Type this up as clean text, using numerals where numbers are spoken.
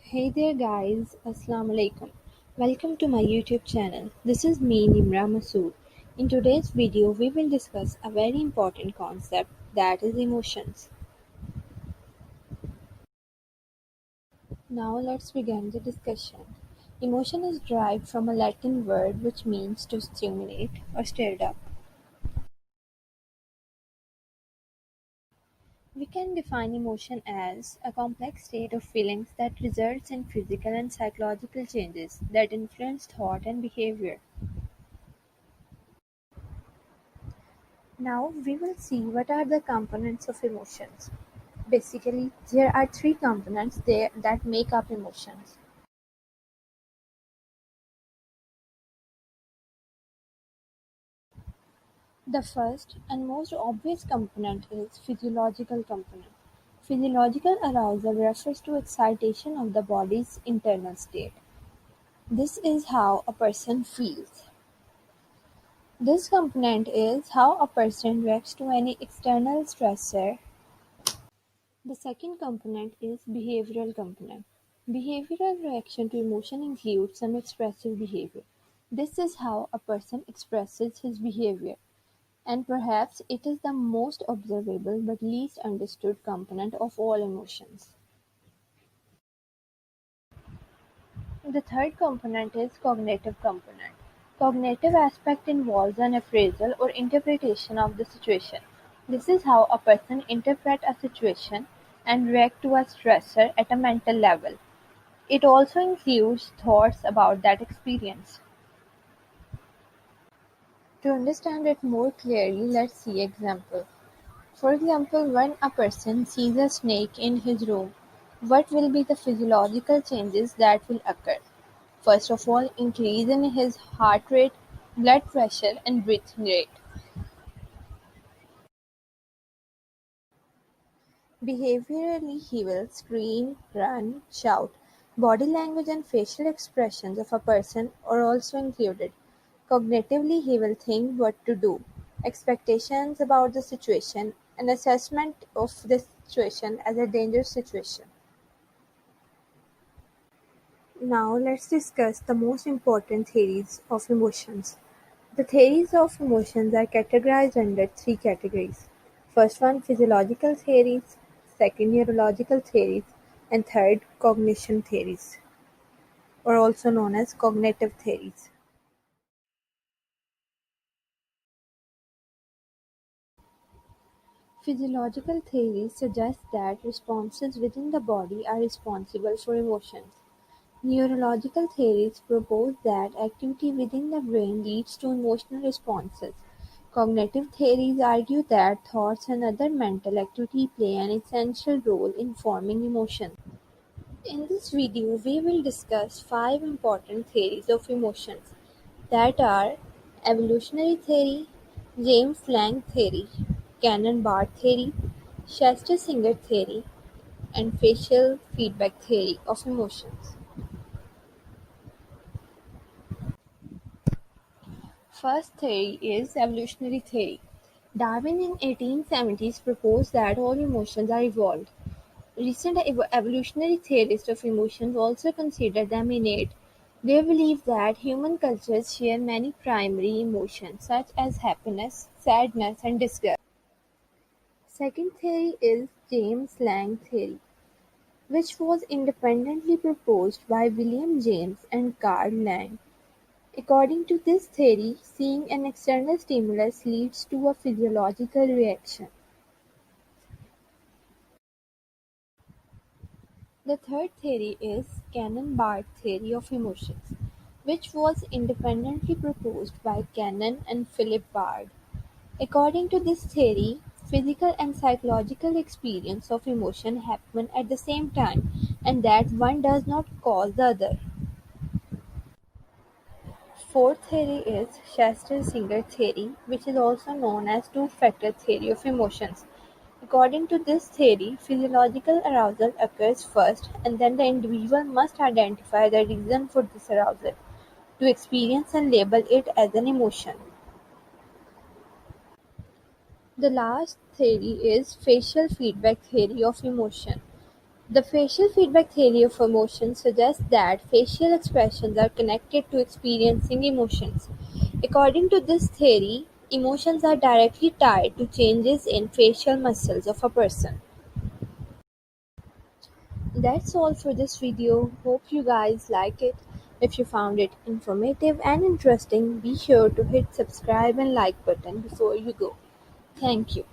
Hey there guys, Assalamu alaikum. Welcome to my YouTube channel. This is me Nimra Masood. In today's video we will discuss a very important concept that is emotions. Now let's begin the discussion. Emotion is derived from a Latin word which means to stimulate or stir up. We can define emotion as a complex state of feelings that results in physical and psychological changes that influence thought and behavior. Now we will see what are the components of emotions. Basically, there are three components there that make up emotions. The first and most obvious component is physiological component. Physiological arousal refers to excitation of the body's internal state. This is how a person feels. This component is how a person reacts to any external stressor. The second component is behavioral component. Behavioral reaction to emotion includes some expressive behavior. This is how a person expresses his behavior, and perhaps it is the most observable but least understood component of all emotions. The third component is cognitive component. Cognitive aspect involves an appraisal or interpretation of the situation. This is how a person interprets a situation and react to a stressor at a mental level. It also includes thoughts about that experience. To understand it more clearly, let's see example. For example, when a person sees a snake in his room, what will be the physiological changes that will occur? First of all, increase in his heart rate, blood pressure, and breathing rate. Behaviorally, he will scream, run, shout. Body language and facial expressions of a person are also included. Cognitively, he will think what to do, expectations about the situation, an assessment of the situation as a dangerous situation. Now, let's discuss the most important theories of emotions. The theories of emotions are categorized under three categories. First one, physiological theories, second, neurological theories, and third, cognition theories, or also known as cognitive theories. Physiological theories suggest that responses within the body are responsible for emotions. Neurological theories propose that activity within the brain leads to emotional responses. Cognitive theories argue that thoughts and other mental activity play an essential role in forming emotions. In this video, we will discuss five important theories of emotions that are evolutionary theory, James Lange theory, Cannon-Barth theory, Shasta-Singer theory, and facial feedback theory of emotions. First theory is evolutionary theory. Darwin in 1870s proposed that all emotions are evolved. Recent evolutionary theorists of emotions also consider them innate. They believe that human cultures share many primary emotions such as happiness, sadness, and disgust. Second theory is James Lange theory, which was independently proposed by William James and Carl Lange. According to this theory, seeing an external stimulus leads to a physiological reaction. The third theory is Cannon-Barth theory of emotions, which was independently proposed by Cannon and Philip Bard. According to this theory, physical and psychological experience of emotion happen at the same time, and that one does not cause the other. Fourth theory is Shasta-Singer theory, which is also known as two-factor theory of emotions. According to this theory, physiological arousal occurs first, and then the individual must identify the reason for this arousal to experience and label it as an emotion. The last theory is facial feedback theory of emotion. The facial feedback theory of emotion suggests that facial expressions are connected to experiencing emotions. According to this theory, emotions are directly tied to changes in facial muscles of a person. That's all for this video. Hope you guys like it. If you found it informative and interesting, be sure to hit subscribe and like button before you go. Thank you.